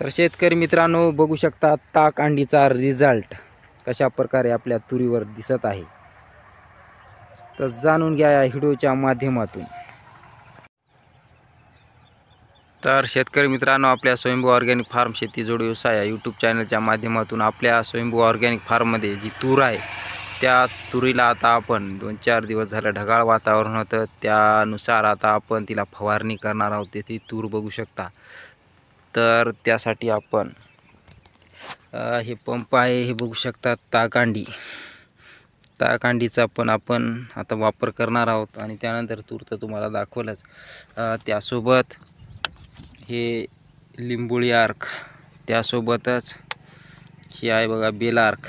तर शेतकरी मित्रांनो, बघू शकता ताक अंडीचा रिझल्ट कशा प्रकारे आपल्या तुरीवर दिसत आहे। तर जाणून घ्या या व्हिडिओच्या माध्यमातून। तर शेतकरी मित्रांनो, आपल्या स्वयंभू ऑर्गॅनिक फार्म शेती जोड व्यवसाय या यूट्यूब चॅनलच्या माध्यमातून आपल्या स्वयंभू ऑर्गॅनिक फार्ममध्ये जी तूर आहे त्या तुरीला आता आपण 2-4 दिवस झालं ढगाळ वातावरण होतं, त्यानुसार आता आपण तिला फवारणी करणार आहोत। ती तूर बघू शकता। तर त्यासाठी आपण हे पंप आहे, हे बघू शकता ताकांडीचा पण आपण आता वापर करणार आहोत। आणि त्यानंतर तूर तर तुम्हाला दाखवलंच, त्यासोबत हे लिंबोळी आर्क, त्यासोबतच हे आहे बघा बेल आर्क,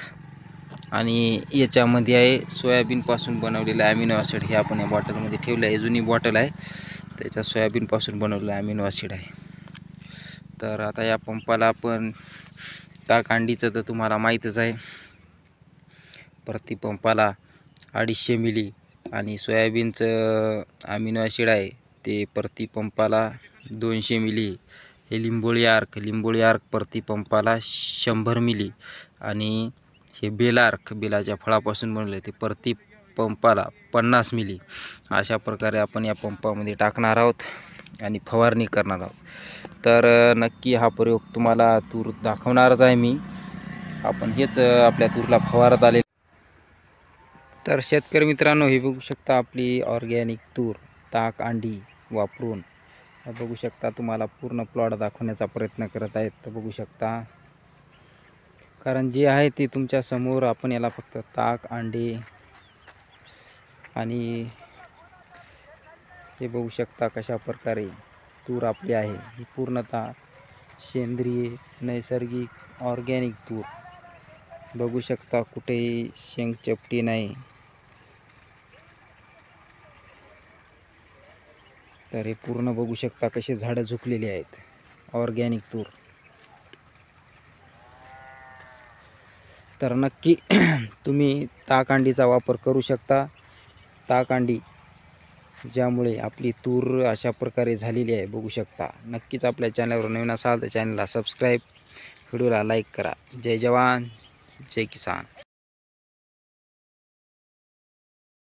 आणि याच्यामध्ये आहे सोयाबीनपासून बनवलेलं ॲमिनो ॲसिड। हे आपण या बॉटलमध्ये ठेवलं आहे, जुनी बॉटल आहे, त्याच्या सोयाबीनपासून बनवलेलं ॲमिनो ॲसिड आहे। तर आता या पंपाला आपण ताकांडीचं तर तुम्हाला माहीतच आहे, प्रति पंपाला 250 मिली, आणि सोयाबीनचं ॲमिनो ॲसिड आहे ते प्रति पंपाला 200 मिली। हे लिंबोळी आर्क प्रति पंपाला 100 मिली, आणि हे बेल आर्क बेलाच्या फळापासून बनवले ते प्रति पंपाला 50 मिली। अशा प्रकारे आपण या पंपामध्ये टाकणार आहोत आणि फवारणी करणार आहोत। तर नक्की हा प्रयोग तुम्हाला तूर दाखवणारच आहे मी। आपण हेच आपल्या तूरला फवारत आले। तर शेतकरी मित्रांनो, हे बघू शकता आपली ऑर्गॅनिक तूर ताक अंडी वापरून बघू शकता। तुम्हाला पूर्ण प्लॉट दाखवण्याचा प्रयत्न करत आहेत, तर बघू शकता, कारण जे आहे ते तुमच्या समोर। आपण याला फक्त ताक अंडे आणि हे बघू शकता कशा प्रकारे तूर आपली आहे। ही पूर्णतः सेंद्रिय नैसर्गिक ऑर्गॅनिक तूर बघू शकता, कुठेही शेंग चपटी नाही। तर हे पूर्ण बघू शकता कसे झाडं झुकलेली आहेत, ऑर्गॅनिक तूर। तर नक्की तुम्ही ताकांडीचा वापर करू शकता, ताकांडी, ज्यामुळे आपली तूर अशा प्रकारे झालेली आहे बघू शकता। नक्कीच आपल्या चॅनलवर नवीन असाल तर चॅनलला सबस्क्राईब, व्हिडिओला लाईक करा। जय जवान जय किसान।